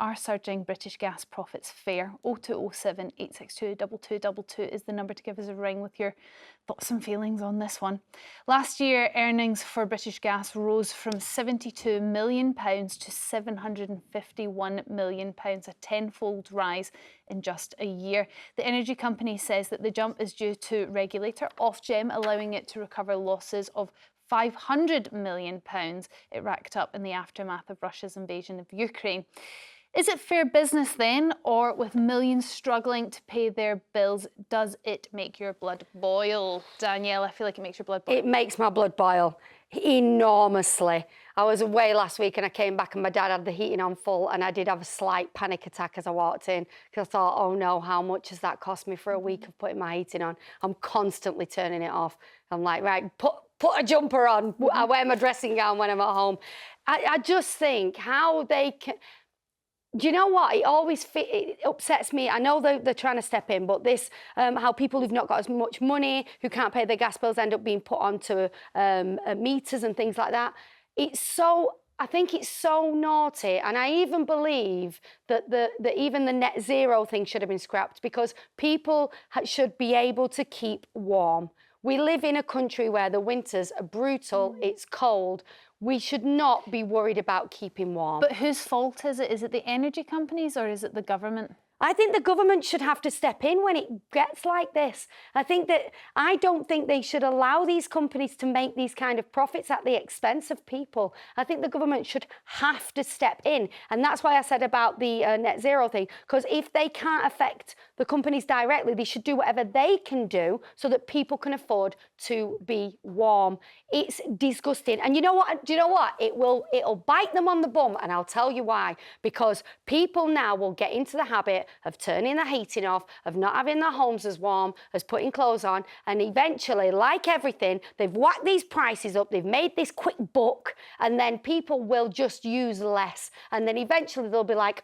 Are surging British gas profits fair? 0207 862 2222 is the number to give us a ring with your thoughts and feelings on this one. Last year, earnings for British Gas rose from £72 million to £751 million, a tenfold rise in just a year. The energy company says that the jump is due to regulator Ofgem allowing it to recover losses of £500 million it racked up in the aftermath of Russia's invasion of Ukraine. Is it fair business then, or with millions struggling to pay their bills, does it make your blood boil? Danielle, I feel like it makes your blood boil. It makes my blood boil enormously. I was away last week and I came back and my dad had the heating on full, and I did have a slight panic attack as I walked in because I thought, oh no, how much has that cost me for a week of putting my heating on? I'm constantly turning it off. I'm like, right, put a jumper on. I wear my dressing gown when I'm at home. I just think how they can... Do you know what? It upsets me. I know they're trying to step in, but this, how people who've not got as much money, who can't pay their gas bills, end up being put onto meters and things like that. I think it's so naughty, and I even believe that even the net zero thing should have been scrapped because people should be able to keep warm. We live in a country where the winters are brutal, it's cold. We should not be worried about keeping warm. But whose fault is it? Is it the energy companies or is it the government? I think the government should have to step in when it gets like this. I don't think they should allow these companies to make these kind of profits at the expense of people. I think the government should have to step in. And that's why I said about the net zero thing, because if they can't affect the companies directly, they should do whatever they can do so that people can afford to be warm. It's disgusting. And you know what? Do you know what? It'll bite them on the bum, and I'll tell you why. Because people now will get into the habit of turning the heating off, of not having their homes as warm, as putting clothes on, and eventually, like everything, they've whacked these prices up, they've made this quick buck, and then people will just use less. And then eventually they'll be like,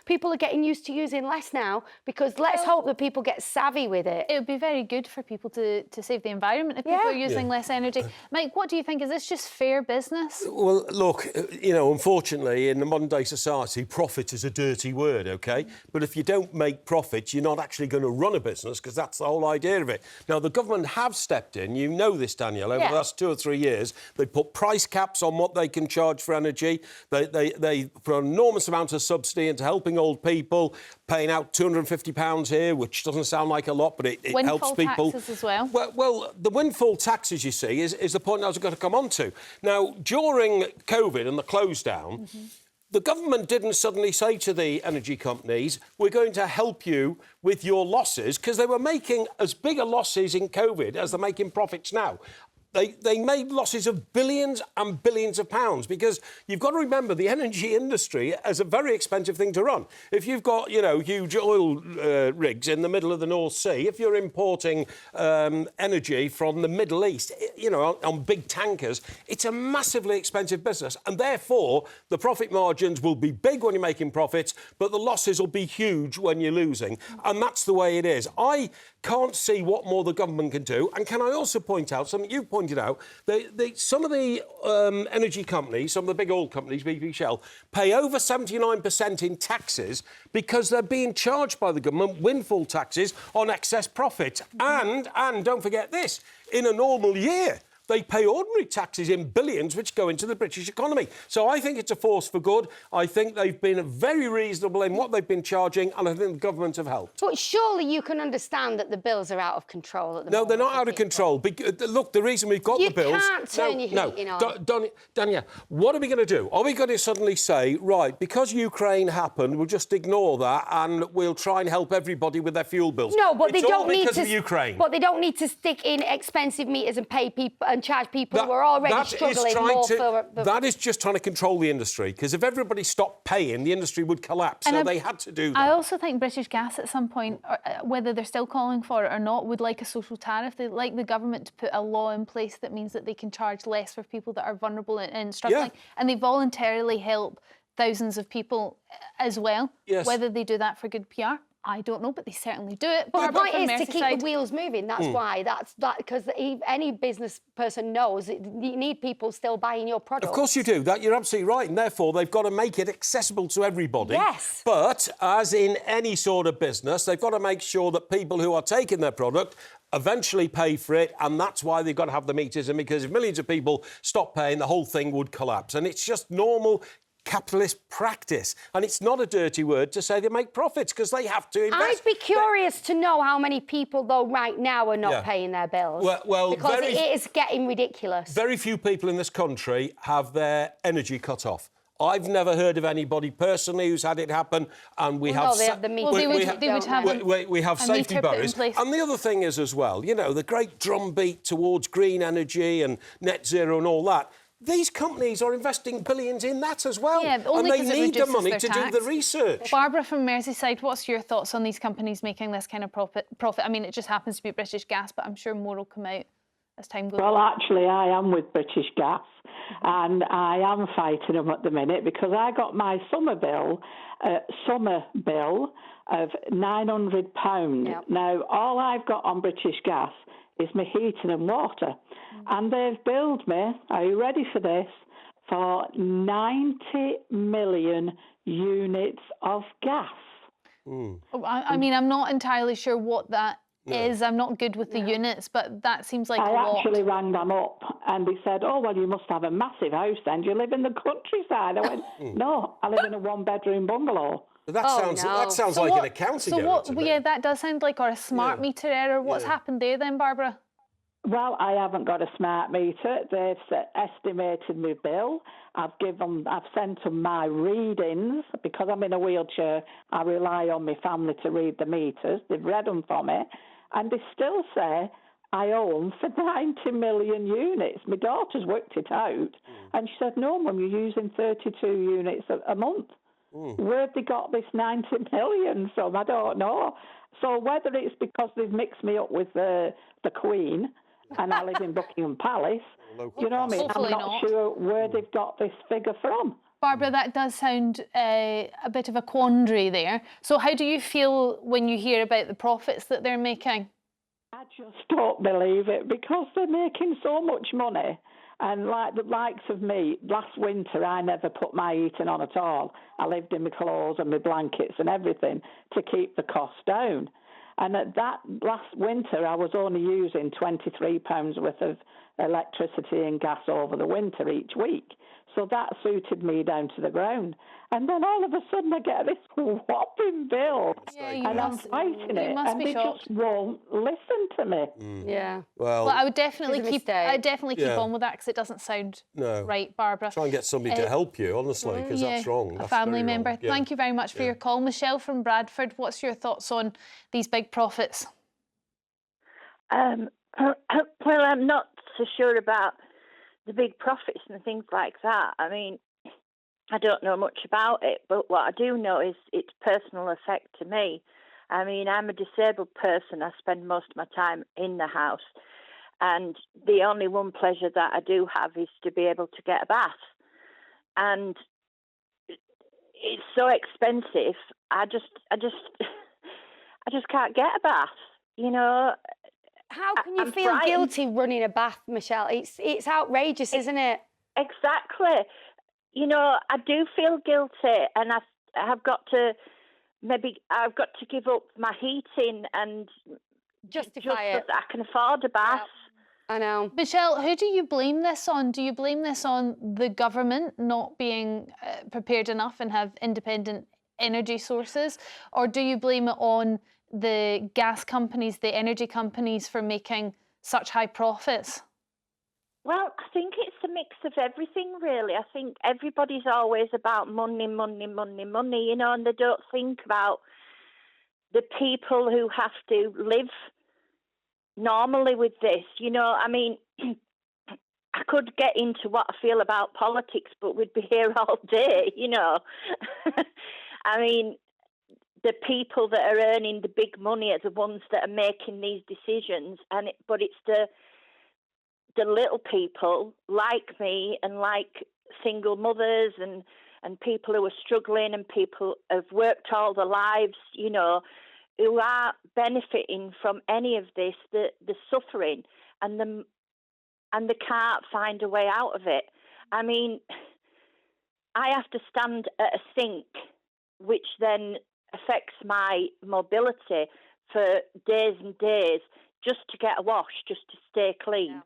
people are getting used to using less now, because let's hope that people get savvy with it. It would be very good for people to save the environment if people are using less energy. Mike, what do you think? Is this just fair business? Well, look, unfortunately, in the modern day society, profit is a dirty word, OK? But if you don't make profits, you're not actually going to run a business, because that's the whole idea of it. Now, the government have stepped in. You know this, Danielle. Over the last 2 or 3 years, they put price caps on what they can charge for energy. They put an enormous amount of subsidy into helping old people, paying out £250 here, which doesn't sound like a lot, but it helps people. Windfall taxes as well. Well, the windfall taxes, you see, is the point I was going to come on to. Now, during COVID and the close down, the government didn't suddenly say to the energy companies, we're going to help you with your losses, because they were making as big a losses in COVID as they're making profits now. They made losses of billions and billions of pounds, because you've got to remember the energy industry is a very expensive thing to run. If you've got, huge oil rigs in the middle of the North Sea, if you're importing energy from the Middle East, on big tankers, it's a massively expensive business. And therefore, the profit margins will be big when you're making profits, but the losses will be huge when you're losing. And that's the way it is. I can't see what more the government can do. And can I also point out something you've pointed out? Some of the energy companies, some of the big oil companies, BP, Shell, pay over 79% in taxes because they're being charged by the government windfall taxes on excess profits. And don't forget this, in a normal year, they pay ordinary taxes in billions, which go into the British economy. So I think it's a force for good. I think they've been very reasonable in what they've been charging, and I think the government have helped. But surely you can understand that the bills are out of control at the moment. No, they're not out of control. Look, the reason we've got the bills... You can't turn your heating on. Danielle, what are we going to do? Are we going to suddenly say, right, because Ukraine happened, we'll just ignore that and we'll try and help everybody with their fuel bills? No, but they don't need to... because of Ukraine. But they don't need to stick in expensive meters and pay people and charge people who are already struggling more for... That is just trying to control the industry, because if everybody stopped paying, the industry would collapse. So they had to do that. I also think British Gas at some point, whether they're still calling for it or not, would like a social tariff. They'd like the government to put a law in place that means that they can charge less for people that are vulnerable and struggling. And they voluntarily help thousands of people as well. Whether they do that for good PR. I don't know, but they certainly do it. But the Barbara point from is to keep Merseyside. the wheels moving. That's why. Because any business person knows that you need people still buying your products. Of course you do. That you're absolutely right, and therefore they've got to make it accessible to everybody. Yes. But as in any sort of business, they've got to make sure that people who are taking their product eventually pay for it, and that's why they've got to have the meters in, because if millions of people stop paying, the whole thing would collapse. And it's just normal capitalist practice. And it's not a dirty word to say they make profits, because they have to invest. I'd be curious to know how many people, though, right now are not paying their bills. Well, because it is getting ridiculous. Very few people in this country have their energy cut off. I've never heard of anybody personally who's had it happen, and we have... No, they have the meter. We have safety barriers. And the other thing is as well, you know, the great drumbeat towards green energy and net zero and all that, these companies are investing billions in that as well. Yeah, only and they need the money to tax. do the research. Barbara from Merseyside, what's your thoughts on these companies making this kind of profit? I mean, it just happens to be British Gas, but I'm sure more will come out as time goes on. Well, actually, I am with British Gas, and I am fighting them at the minute because I got my summer bill of £900. Yep. Now, all I've got on British Gas is my heating and water, and they've billed me, are you ready for this, for 90 million units of gas. I mean, I'm not entirely sure what that is. I'm not good with the units, but that seems like a lot. I actually rang them up and they said, oh, well, you must have a massive house then. Do you live in the countryside? I went, no, I live in a one-bedroom bungalow. That sounds So like what- an accounting so error what, to me. Yeah, that does sound like, or a smart meter error. What's happened there then, Barbara? Well, I haven't got a smart meter. They've estimated my bill. I've sent them my readings because I'm in a wheelchair. I rely on my family to read the meters. They've read them for me, and they still say I owe them for 90 million units. My daughter's worked it out, and she said, "No, Mum, you're using 32 units a month." Where'd they got this 90 million from? I don't know. So whether it's because they've mixed me up with the Queen and I live in Buckingham Palace, you know what I mean? Hopefully I'm not sure where they've got this figure from. Barbara, that does sound a bit of a quandary there. So how do you feel when you hear about the profits that they're making? I just don't believe it because they're making so much money. And like the likes of me, last winter I never put my heating on at all. I lived in my clothes and my blankets and everything to keep the cost down. And at that last winter I was only using £23 worth of electricity and gas over the winter each week. So that suited me down to the ground. And then all of a sudden I get this whopping bill and I'm fighting it and they just won't listen to me. Yeah. Well, I would definitely keep on with that because it doesn't sound right, Barbara. Try and get somebody to help you, honestly, because that's wrong. A family member. Yeah. Thank you very much for your call. Michelle from Bradford, what's your thoughts on these big profits? Well, I'm not so sure about the big profits and things like that. I mean, I don't know much about it, but what I do know is its personal effect to me. I mean, I'm a disabled person. I spend most of my time in the house, and the only one pleasure that I do have is to be able to get a bath. And it's so expensive. I just can't get a bath. You know. How can you feel guilty running a bath, Michelle? It's outrageous, isn't it? Exactly. You know, I do feel guilty, and I've got to give up my heating and justify it. I can afford a bath. Yeah. I know. Michelle, who do you blame this on? Do you blame this on the government not being prepared enough and have independent energy sources, or do you blame it on the gas companies, the energy companies for making such high profits? Well, I think it's a mix of everything, really. I think everybody's always about money, money, money, money, you know, and they don't think about the people who have to live normally with this. You know, I mean, I could get into what I feel about politics, but we'd be here all day, you know. I mean, the people that are earning the big money are the ones that are making these decisions, but it's the little people like me and like single mothers and people who are struggling and people who have worked all their lives, you know, who are benefiting from any of this, the suffering, and they can't find a way out of it. I mean, I have to stand at a sink, which then affects my mobility for days and days just to get a wash, just to stay clean. Yeah.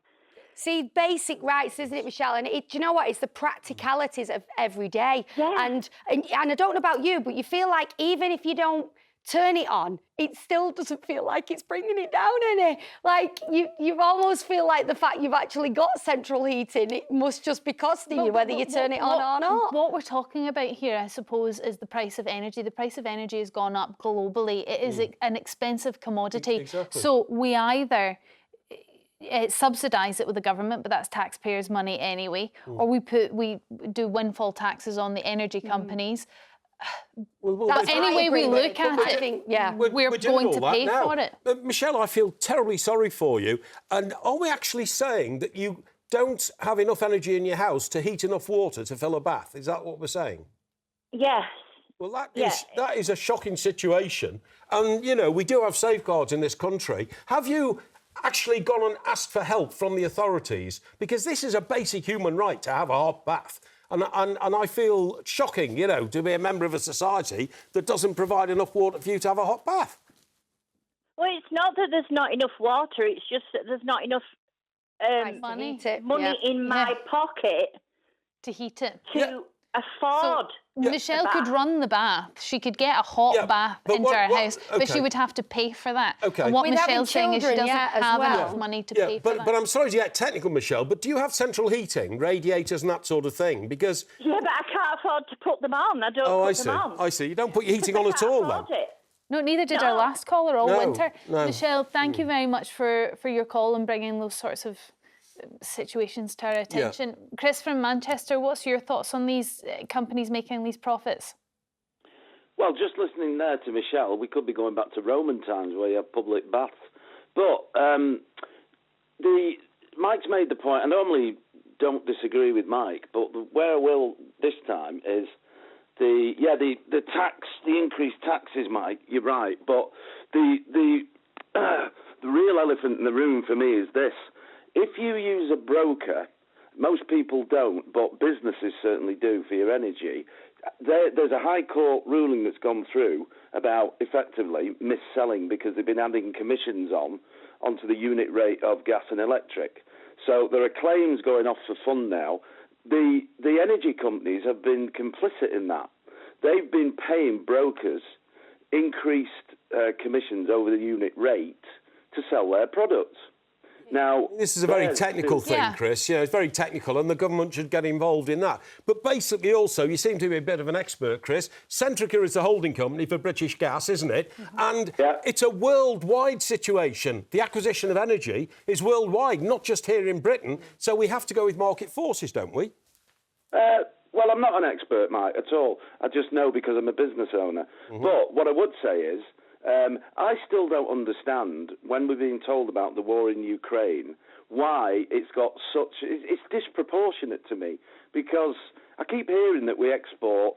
See, basic rights, isn't it, Michelle? And do you know what? It's the practicalities of every day. Yeah. And I don't know about you, but you feel like even if you don't turn it on, it still doesn't feel like it's bringing it down any. Like, you almost feel like the fact you've actually got central heating, it must just be costing you whether you turn it on or not. What we're talking about here, I suppose, is the price of energy. The price of energy has gone up globally. It is an expensive commodity. Exactly. So we either subsidise it with the government, but that's taxpayers' money anyway, or we do windfall taxes on the energy companies. But any way we look at it, I think, yeah, we're going to pay for it. Michelle, I feel terribly sorry for you. And are we actually saying that you don't have enough energy in your house to heat enough water to fill a bath? Is that what we're saying? Yes. Well, that is a shocking situation. And, you know, we do have safeguards in this country. Have you actually gone and asked for help from the authorities? Because this is a basic human right to have a hot bath. And I feel shocking, you know, to be a member of a society that doesn't provide enough water for you to have a hot bath. Well, it's not that there's not enough water, it's just that there's not enough money in my pocket to heat it. To afford. Michelle could run the bath. She could get a hot bath into her house, but she would have to pay for that. Okay. And what Michelle's saying is she doesn't have enough money to pay for that. But I'm sorry to get technical, Michelle, but do you have central heating, radiators and that sort of thing? Because... Yeah, but I can't afford to put them on. I don't put them on. I see. You don't put your heating on at all, then? No, neither did our last caller all winter. No. Michelle, thank you very much for your call and bringing those sorts of situations to our attention. Yeah. Chris from Manchester, what's your thoughts on these companies making these profits? Well, just listening there to Michelle, we could be going back to Roman times where you have public baths. But Mike's made the point, I normally don't disagree with Mike, but where I will this time is the increased taxes, Mike, you're right. But the real elephant in the room for me is this. If you use a broker, most people don't, but businesses certainly do for your energy, there's a High Court ruling that's gone through about effectively mis-selling because they've been adding commissions onto the unit rate of gas and electric. So there are claims going off for fun now. The energy companies have been complicit in that. They've been paying brokers increased commissions over the unit rate to sell their products. Now, this is a very technical thing, Chris. You know, it's very technical, and the government should get involved in that. But basically, also, you seem to be a bit of an expert, Chris. Centrica is the holding company for British Gas, isn't it? And it's a worldwide situation. The acquisition of energy is worldwide, not just here in Britain. So we have to go with market forces, don't we? Well, I'm not an expert, Mike, at all. I just know because I'm a business owner. But what I would say is, I still don't understand, when we're being told about the war in Ukraine, why it's disproportionate to me, because I keep hearing that we import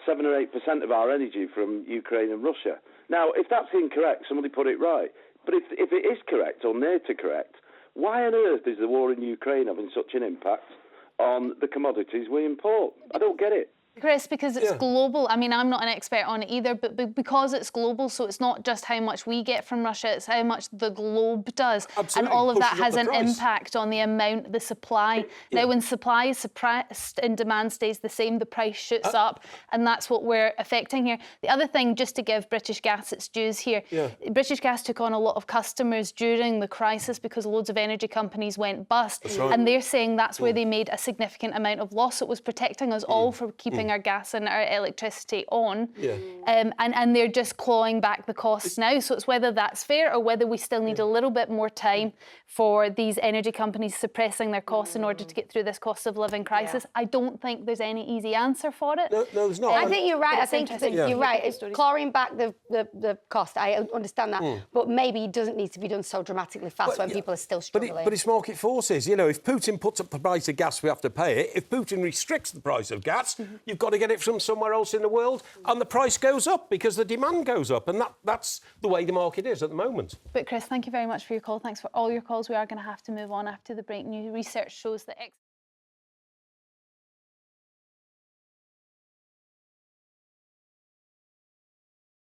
7 or 8% of our energy from Ukraine and Russia. Now, if that's incorrect, somebody put it right. But if it is correct or near to correct, why on earth is the war in Ukraine having such an impact on the commodities we import? I don't get it. Chris, because it's global. I mean, I'm not an expert on it either, but because it's global, so it's not just how much we get from Russia, it's how much the globe does. Absolutely. And all of that has an impact on the amount, the supply. Now, when supply is suppressed and demand stays the same, the price shoots up, and that's what we're affecting here. The other thing, just to give British Gas its dues here, British Gas took on a lot of customers during the crisis because loads of energy companies went bust. That's right. And they're saying that's where they made a significant amount of loss. It was protecting us all for keeping our gas and our electricity on, and they're just clawing back the costs now. So it's whether that's fair or whether we still need a little bit more time for these energy companies suppressing their costs in order to get through this cost of living crisis. I don't think there's any easy answer for it. No, there's not. I think you're right. I think you're right. It's clawing back the cost. I understand that, but maybe it doesn't need to be done so dramatically fast when people are still struggling. But it's market forces. You know, if Putin puts up the price of gas, we have to pay it. If Putin restricts the price of gas, you've you've got to get it from somewhere else in the world, and the price goes up because the demand goes up, and that's the way the market is at the moment. But Chris, thank you very much for your call. Thanks for all your calls. We are going to have to move on after the break. New research shows that